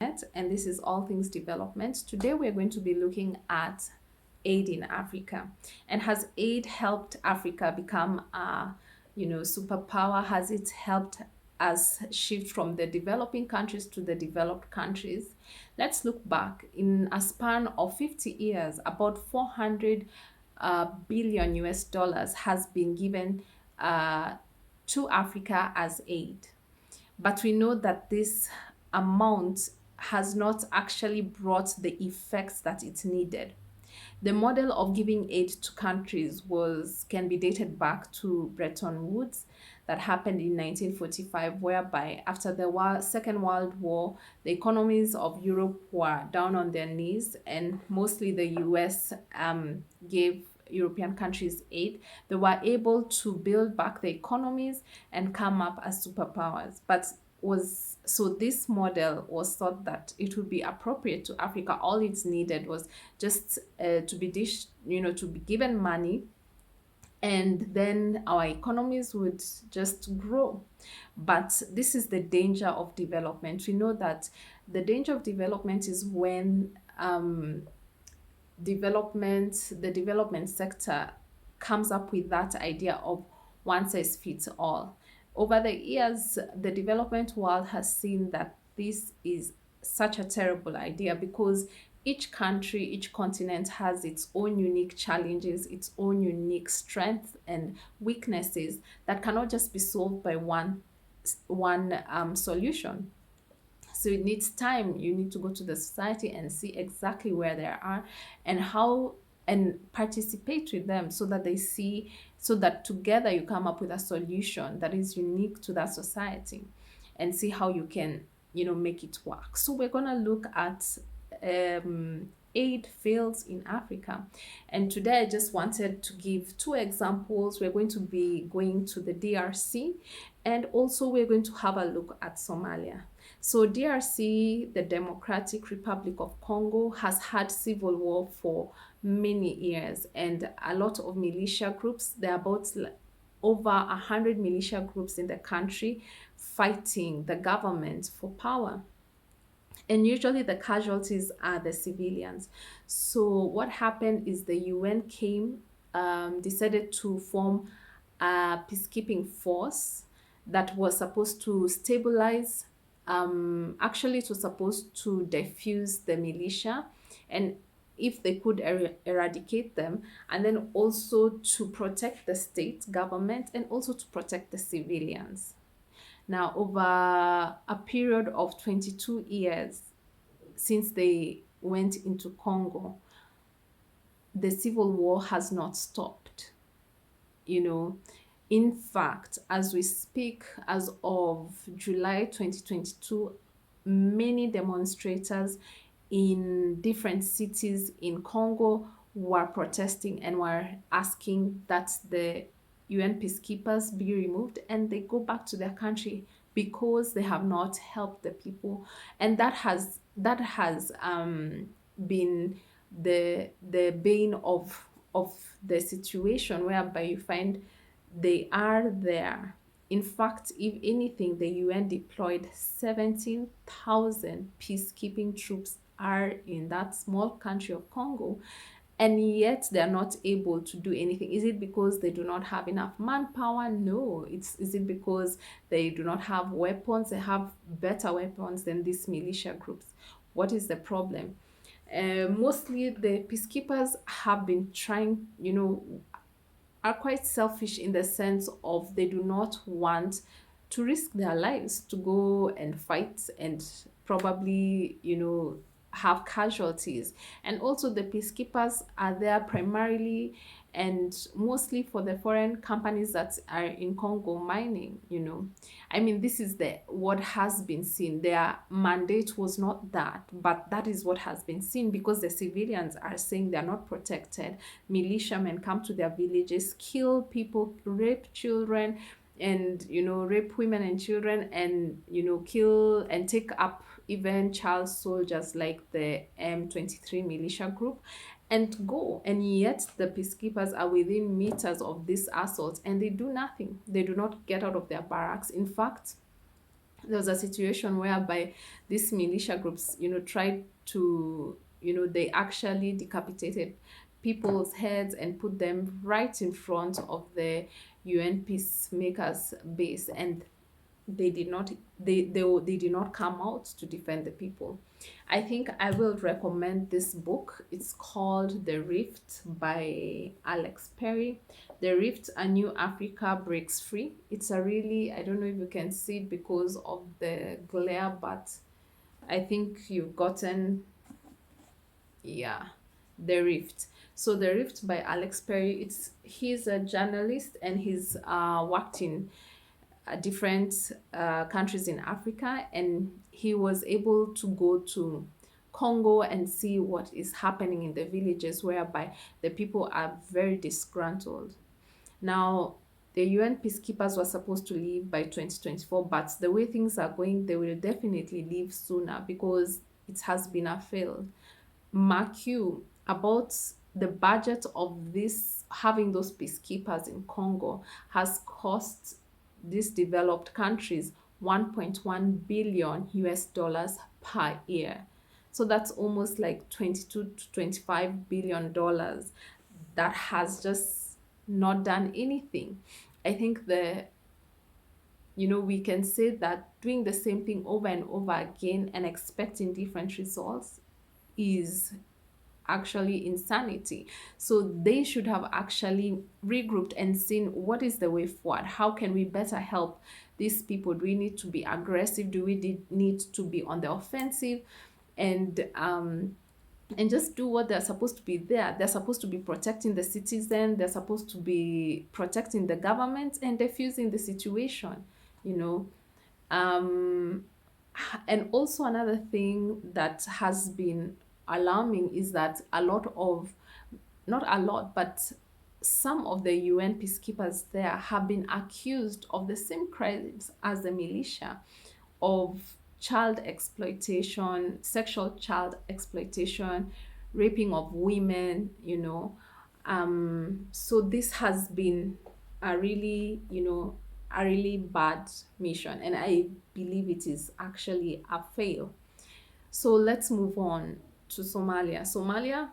And this is All Things Development. Today we're going to be looking at aid in Africa. And has aid helped Africa become a superpower? Has it helped us shift from the developing countries to the developed countries? Let's look back. In a span of 50 years, about 400 billion US dollars has been given to Africa as aid. But we know that this amount has not actually brought the effects that it needed. The model of giving aid to countries was can be dated back to Bretton Woods that happened in 1945, whereby after the Second World War, the economies of Europe were down on their knees, and mostly the US gave European countries aid. They were able to build back the economies and come up as superpowers. But was so this model was thought that it would be appropriate to Africa. All it's needed was just to be given money, and then our economies would just grow. But this is the danger of development. We know that the danger of development is when the development sector comes up with that idea of one size fits all. Over the years, the development world has seen that this is such a terrible idea, because each country, each continent has its own unique challenges, its own unique strengths and weaknesses that cannot just be solved by one solution. So it needs time. You need to go to the society and see exactly where they are and how, and participate with them so that they see, so that together you come up with a solution that is unique to that society, and see how you can make it work. So we're going to look at aid fails in Africa. And today I just wanted to give two examples. We're going to be going to the DRC, and also we're going to have a look at Somalia. So DRC, the Democratic Republic of Congo, has had civil war for many years, and a lot of militia groups. There are about over 100 militia groups in the country fighting the government for power. And usually the casualties are the civilians. So what happened is the UN came, decided to form a peacekeeping force that was supposed to stabilize. Actually, it was supposed to defuse the militia, and if they could eradicate them, and then also to protect the state government and also to protect the civilians. Now, over a period of 22 years since they went into Congo, the civil war has not stopped. You know, in fact, as we speak, as of July 2022, many demonstrators in different cities in Congo were protesting and were asking that the UN peacekeepers be removed and they go back to their country, because they have not helped the people. And that has been the bane of the situation, whereby you find they are there. In fact, if anything, the UN deployed 17,000 peacekeeping troops are in that small country of Congo, and yet they are not able to do anything. Is it because they do not have enough manpower? No. Is it because they do not have weapons? They have better weapons than these militia groups. What is the problem? Mostly the peacekeepers have been trying, are quite selfish in the sense of they do not want to risk their lives to go and fight and probably, have casualties. And also the peacekeepers are there primarily and mostly for the foreign companies that are in Congo mining. I mean, this is the what has been seen. Their mandate was not that, but that is what has been seen, because the civilians are saying they're not protected. Militiamen come to their villages, kill people, rape children, and rape women and children, and kill and take up even child soldiers like the M23 militia group, and go. And yet the peacekeepers are within meters of these assaults and they do nothing. They do not get out of their barracks. In fact, There was a situation whereby these militia groups, tried to, they actually decapitated people's heads and put them right in front of the UN peacemakers base, and they did not they did not come out to defend the people. I think I will recommend this book. It's called The Rift by Alex Perry. The Rift: A New Africa Breaks Free. It's a really, I don't know if you can see it because of the glare, but I think you've gotten, yeah, The Rift. So The Rift by Alex Perry, he's a journalist, and he's worked in different countries in Africa, and he was able to go to Congo and see what is happening in the villages, whereby the people are very disgruntled. Now, the UN peacekeepers were supposed to leave by 2024, but the way things are going, they will definitely leave sooner because it has been a fail. Mark you, about the budget of this, having those peacekeepers in Congo has cost these developed countries 1.1 billion US dollars per year. So that's almost like 22 to 25 billion dollars that has just not done anything. I think we can say that doing the same thing over and over again and expecting different results is actually insanity. So they should have actually regrouped and seen what is the way forward. How can we better help these people? Do we need to be aggressive? Do we need to be on the offensive? And just do what they're supposed to be there. They're supposed to be protecting the citizen, they're supposed to be protecting the government and diffusing the situation, you know. Um, and also another thing that has been alarming is that a lot of, not a lot, but some of the UN peacekeepers there have been accused of the same crimes as the militia, of child exploitation, sexual child exploitation, raping of women. So this has been a really, a really bad mission, and I believe it is actually a fail. So let's move on to Somalia.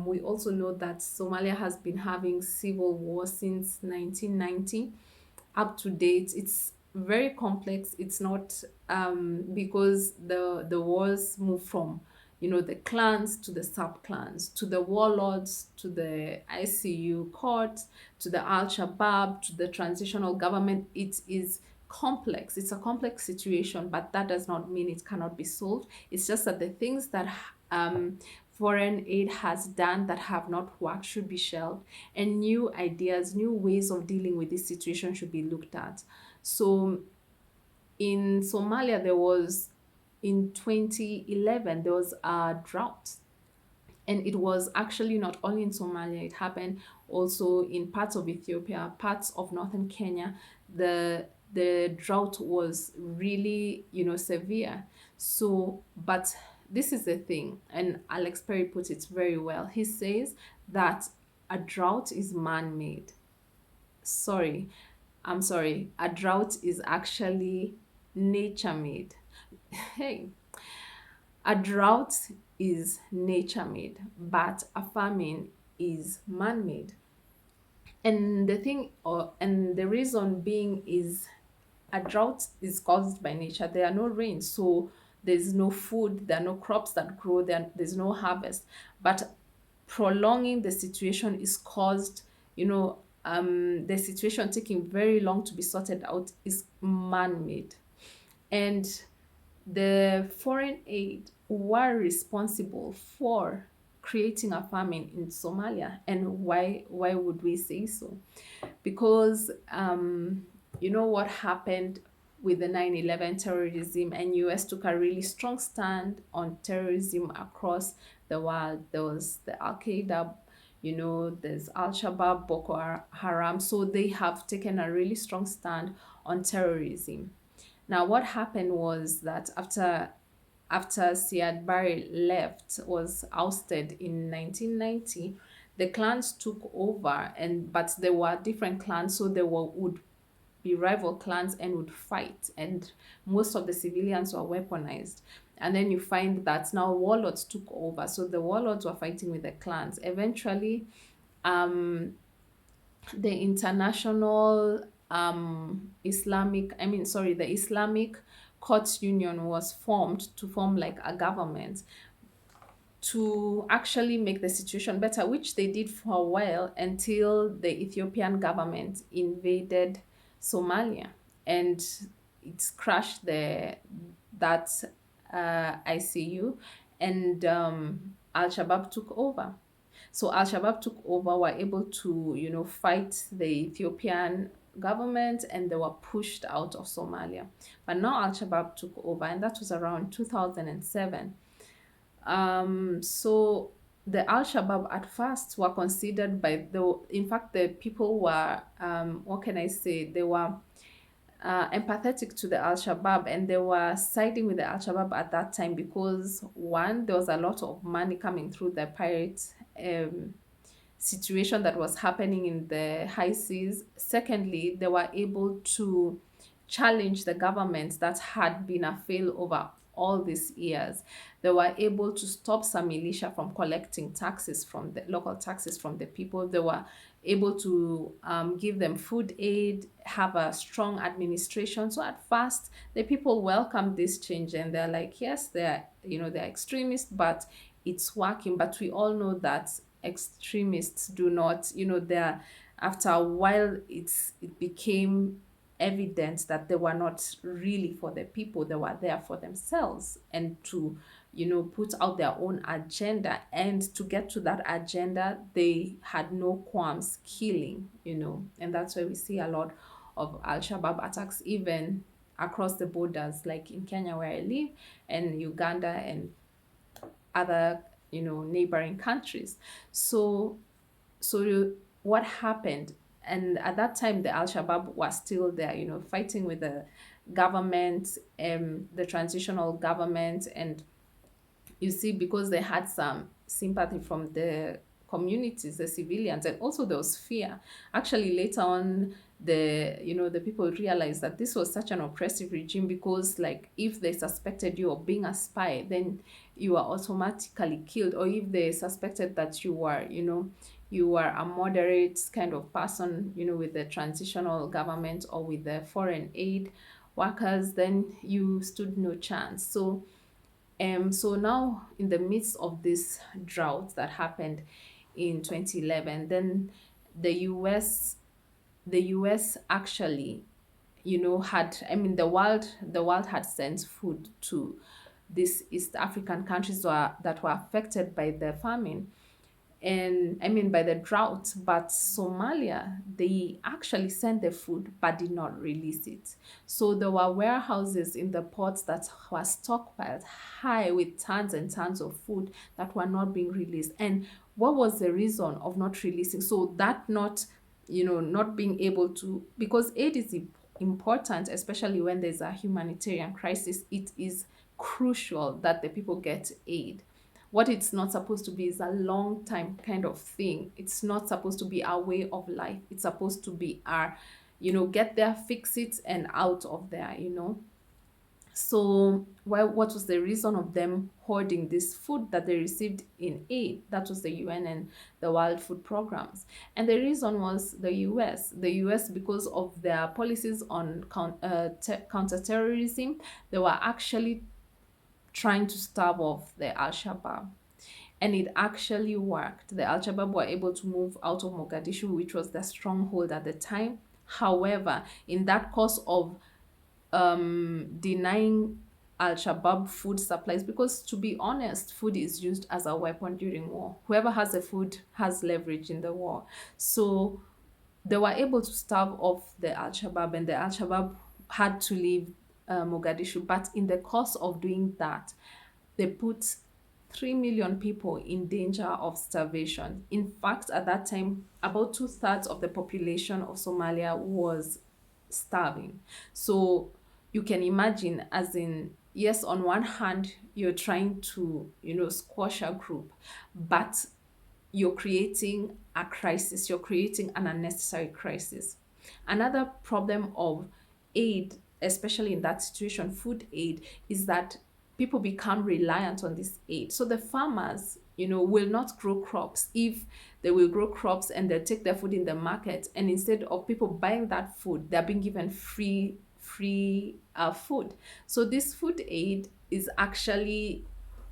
We also know that Somalia has been having civil war since 1990 up to date. It's very complex. It's not, because the wars move from, the clans to the sub clans, to the warlords, to the ICU court, to the Al Shabaab, to the transitional government. It is complex. It's a complex situation, but that does not mean it cannot be solved. It's just that the things that foreign aid has done that have not worked should be shelved, and new ideas, new ways of dealing with this situation should be looked at. So in Somalia, in 2011, there was a drought, and it was actually not only in Somalia, it happened also in parts of Ethiopia, parts of northern Kenya. The drought was really, severe. So, but this is the thing, and Alex Perry put it very well. He says that a drought is man-made. Sorry, I'm sorry. A drought is actually nature-made. Hey, a drought is nature-made, but a famine is man-made. And the reason being is a drought is caused by nature. There are no rains, so there's no food, there are no crops that grow, there's no harvest. But prolonging the situation is caused, the situation taking very long to be sorted out is man-made. And the foreign aid were responsible for creating a famine in Somalia. And why would we say so? Because you know what happened with the 9/11 terrorism, and US took a really strong stand on terrorism across the world. There was the Al Qaeda, there's Al Shabaab, Boko Haram. So they have taken a really strong stand on terrorism. Now, what happened was that after Siad Barre left, was ousted in 1990, the clans took over, but there were different clans, so there would be rival clans and would fight, and most of the civilians were weaponized. And then you find that now warlords took over, so the warlords were fighting with the clans. Eventually, um the international the Islamic Courts Union was formed to form like a government to actually make the situation better, which they did for a while until the Ethiopian government invaded Somalia, and it's crashed that ICU, and Al Shabaab took over. So Al Shabaab took over, were able to, fight the Ethiopian government, and they were pushed out of Somalia. But now Al Shabaab took over, and that was around 2007. So the Al Shabaab at first were considered by in fact, the people were, what can I say, they were empathetic to the Al Shabaab, and they were siding with the Al Shabaab at that time because, one, there was a lot of money coming through the pirate situation that was happening in the high seas. Secondly, they were able to challenge the government that had been a fail over all these years. They were able to stop some militia from collecting taxes from the local taxes from the people. They were able to give them food aid, have a strong administration. So at first, the people welcomed this change, and they're like, yes, they're extremists, but it's working. But we all know that extremists do not, they're, after a while, it became evident that they were not really for the people. They were there for themselves and to, put out their own agenda. And to get to that agenda, they had no qualms killing, and that's why we see a lot of Al-Shabaab attacks, even across the borders, like in Kenya where I live, and Uganda, and other, neighboring countries. So so what happened, and at that time the Al-Shabaab was still there, fighting with the government, the transitional government. And you see, because they had some sympathy from the communities, the civilians, and also there was fear. Actually, later on, the people realized that this was such an oppressive regime, because, like, if they suspected you of being a spy, then you were automatically killed. Or if they suspected that you were a moderate kind of person, with the transitional government or with the foreign aid workers, then you stood no chance. So now, in the midst of this drought that happened in 2011, then the US the US actually, had, the world had sent food to these East African countries that were affected by the famine, and by the drought. But Somalia, they actually sent the food but did not release it. So there were warehouses in the ports that were stockpiled high with tons and tons of food that were not being released. And what was the reason of not releasing? So that not being able to, because aid is important, especially when there's a humanitarian crisis. It is crucial that the people get aid. What it's not supposed to be is a long time kind of thing. It's not supposed to be our way of life. It's supposed to be our, get there, fix it, and out of there. So, what was the reason of them hoarding this food that they received in aid? That was the UN and the World Food Programs. And the reason was the US. The US, because of their policies on counterterrorism, they were actually trying to starve off the Al Shabaab. And it actually worked. The Al Shabaab were able to move out of Mogadishu, which was their stronghold at the time. However, in that course of denying Al Shabaab food supplies, because, to be honest, food is used as a weapon during war. Whoever has the food has leverage in the war. So they were able to starve off the Al Shabaab, and the Al Shabaab had to leave Mogadishu. But in the course of doing that, they put 3 million people in danger of starvation. In fact, at that time, about two-thirds of the population of Somalia was starving. So you can imagine, as in, yes, on one hand, you're trying to, squash a group, but you're creating a crisis, you're creating an unnecessary crisis. Another problem of aid, especially in that situation, food aid, is that people become reliant on this aid. So the farmers, will not grow crops. If they will grow crops and they take their food in the market, and instead of people buying that food, they're being given free food. So this food aid is actually,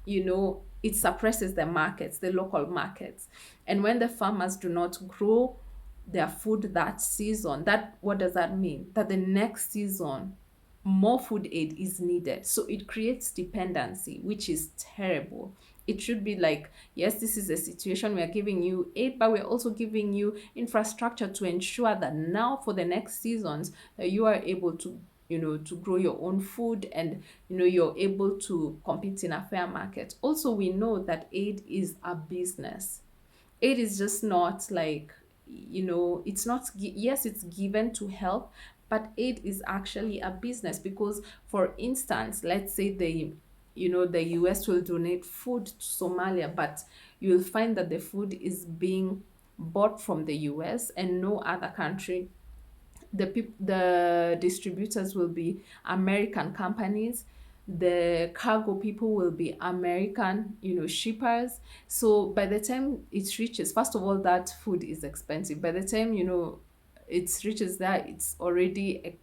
it suppresses the markets, the local markets. And when the farmers do not grow their food that season, that what does that mean? That the next season more food aid is needed. So it creates dependency, which is terrible. It should be like, yes, this is a situation, we are giving you aid, but we're also giving you infrastructure to ensure that now for the next seasons that you are able to, to grow your own food, and you're able to compete in a fair market. Also, we know that aid is a business. It is just not like, it's not, yes, it's given to help, but aid is actually a business. Because for instance, let's say the US will donate food to Somalia, but you'll find that the food is being bought from the US and no other country. The distributors will be American companies. The cargo people will be American, shippers. So by the time it reaches, first of all, that food is expensive. By the time, it reaches there, it's already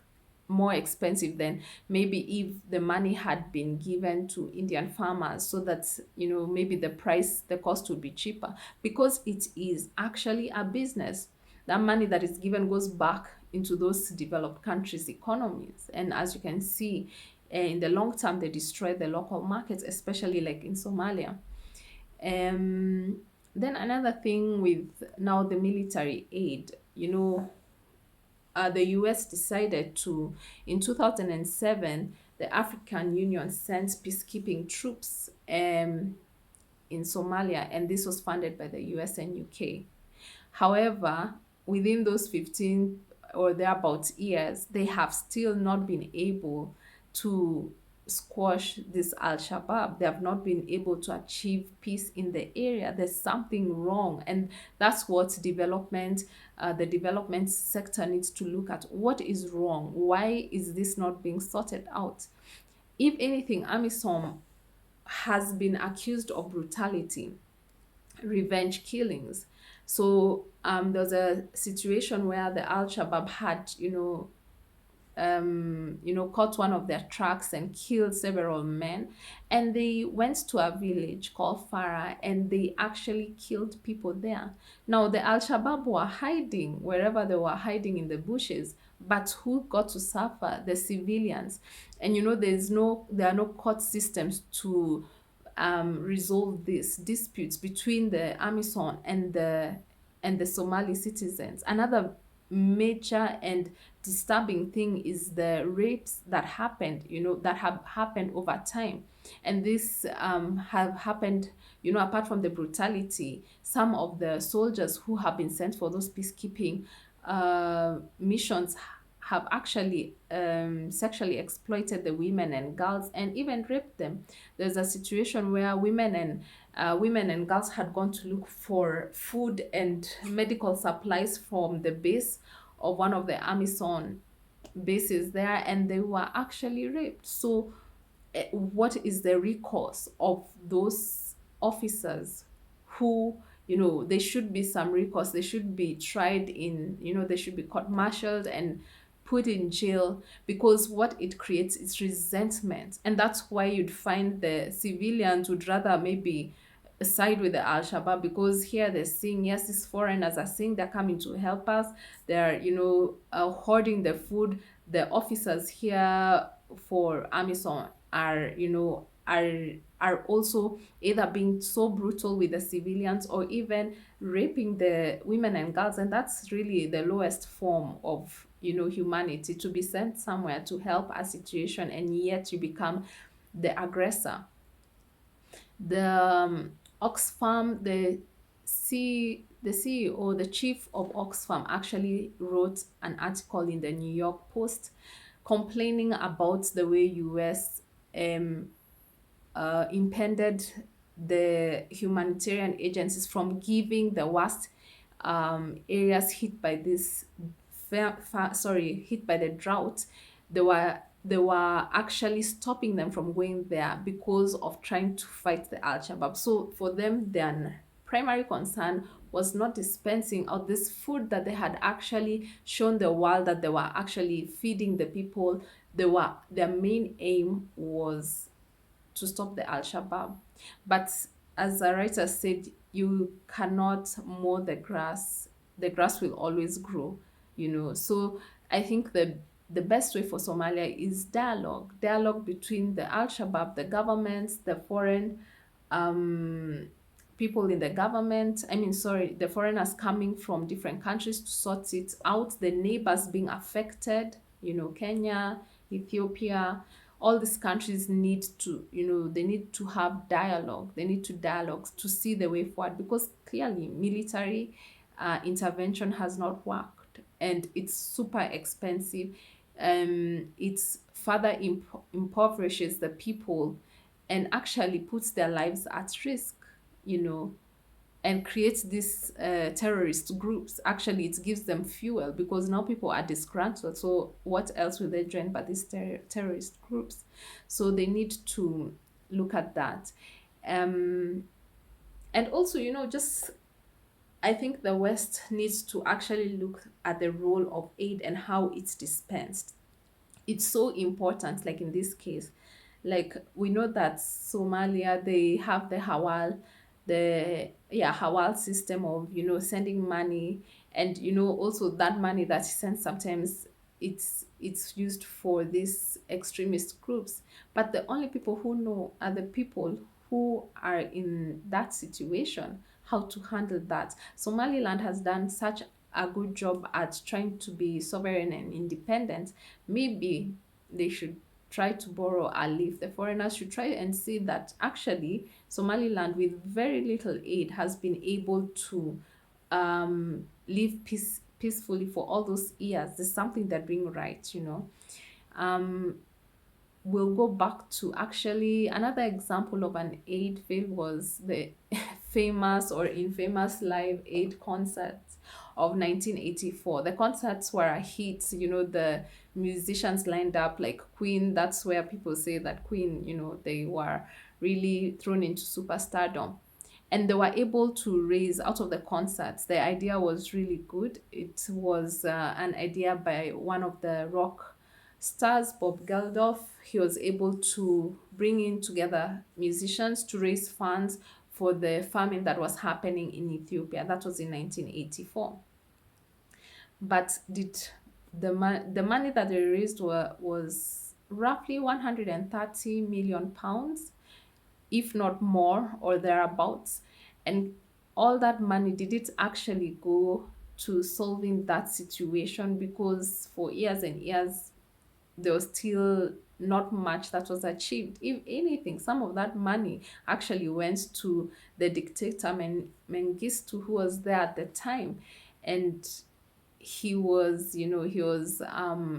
more expensive than maybe if the money had been given to Indian farmers, so that, maybe the cost would be cheaper. Because it is actually a business. That money that is given goes back into those developed countries' economies. And as you can see, in the long term, they destroy the local markets, especially like in Somalia. Um, then another thing with now the military aid, the US decided to, in 2007, the African Union sent peacekeeping troops in Somalia, and this was funded by the US and UK. However, within those 15 or thereabouts years, they have still not been able to squash this Al Shabaab. They have not been able to achieve peace in the area. There's something wrong, and that's what the development sector needs to look at. What is wrong? Why is this not being sorted out? If anything, AMISOM has been accused of brutality, revenge killings. So there's a situation where the Al Shabaab had, caught one of their trucks and killed several men. And they went to a village called Farah, and they actually killed people there. Now, the Al Shabaab were hiding wherever they were hiding in the bushes, but who got to suffer? The civilians. And there are no court systems to resolve these disputes between the AMISOM and the Somali citizens. Another major and disturbing thing is the rapes that happened, that have happened over time. And this have happened, apart from the brutality, some of the soldiers who have been sent for those peacekeeping missions have actually sexually exploited the women and girls and even raped them. There's a situation where women and girls had gone to look for food and medical supplies from the base of one of the AMISOM bases there, and they were actually raped. So what is the recourse of those officers who, there should be some recourse? They should be tried in, they should be court martialed and put in jail, because what it creates is resentment. And that's why you'd find the civilians would rather maybe side with the Al Shabaab, because here they're seeing, yes, these foreigners are saying they're coming to help us. They're, hoarding the food. The officers here for AMISOM are, are also either being so brutal with the civilians or even raping the women and girls. And that's really the lowest form of, humanity, to be sent somewhere to help a situation and yet you become the aggressor. The Oxfam, the CEO, the chief of Oxfam, actually wrote an article in the New York Post complaining about the way US impeded the humanitarian agencies from giving the worst areas hit by this hit by the drought, they were actually stopping them from going there because of trying to fight the Al-Shabaab. So for them, their primary concern was not dispensing out this food that they had actually shown the world that they were actually feeding the people. Their main aim was to stop the Al-Shabaab. But as the writer said, you cannot mow the grass. The grass will always grow, So I think the best way for Somalia is dialogue between the Al-Shabaab, the governments, the foreign um, people in the government. I mean, sorry, the foreigners coming from different countries to sort it out, the neighbors being affected, Kenya, Ethiopia, all these countries need to, they need to have dialogue. They need to dialogue to see the way forward, because clearly military intervention has not worked, and it's super expensive. It's further impoverishes the people and actually puts their lives at risk, you know and creates these terrorist groups. Actually, it gives them fuel, because now people are disgruntled. So what else will they join but these terrorist groups? So they need to look at that. Um, and also, just I think the West needs to actually look at the role of aid and how it's dispensed. It's so important, like in this case. Like, we know that Somalia, they have the Hawal system of, sending money. And also that money that is sent, sometimes it's used for these extremist groups. But the only people who know are the people who are in that situation, how to handle that. Somaliland has done such a good job at trying to be sovereign and independent. Maybe they should try to borrow a leaf. The foreigners should try and see that actually Somaliland, with very little aid, has been able to live peacefully for all those years. There's something they're doing right, Um, we'll go back to, actually, another example of an aid fail was the famous or infamous Live Aid concerts of 1984. The concerts were a hit, the musicians lined up like Queen. That's where people say that Queen, they were really thrown into superstardom. And they were able to raise out of the concerts. The idea was really good. It was an idea by one of the rock stars, Bob Geldof. He was able to bring in together musicians to raise funds for the famine that was happening in Ethiopia. That was in 1984. But the money that they raised was roughly 130 million pounds, if not more or thereabouts. And all that money, did it actually go to solving that situation? Because for years and years, there was still not much that was achieved. If anything, some of that money actually went to the dictator Mengistu, who was there at the time. And he was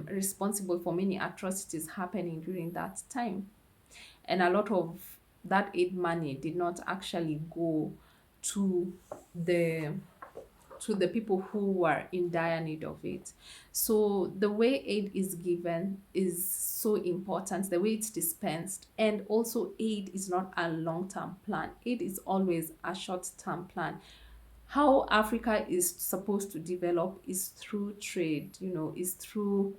responsible for many atrocities happening during that time. And a lot of that aid money did not actually go to the people who were in dire need of it. So the way aid is given is so important, the way it's dispensed. And also, aid is not a long-term plan. Aid is always a short-term plan. How Africa is supposed to develop is through trade, is through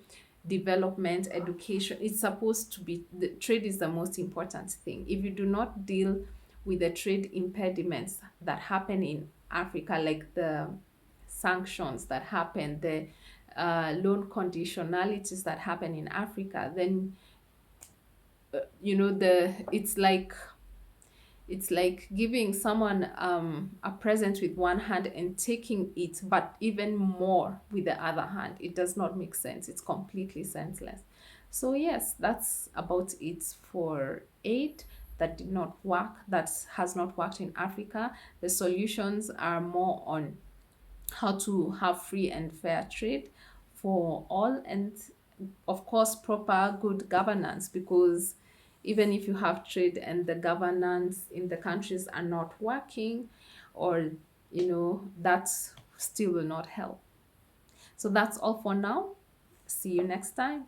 development, education. It's supposed to be, the trade is the most important thing. If you do not deal with the trade impediments that happen in Africa, like the sanctions that happen, the loan conditionalities that happen in Africa, then it's like giving someone a present with one hand and taking it, but even more with the other hand. It does not make sense. It's completely senseless. So yes, that's about it for aid that did not work, that has not worked in Africa. The solutions are more on how to have free and fair trade for all, and of course proper good governance, because even if you have trade and the governance in the countries are not working, or that still will not help. So that's all for now. See you next time.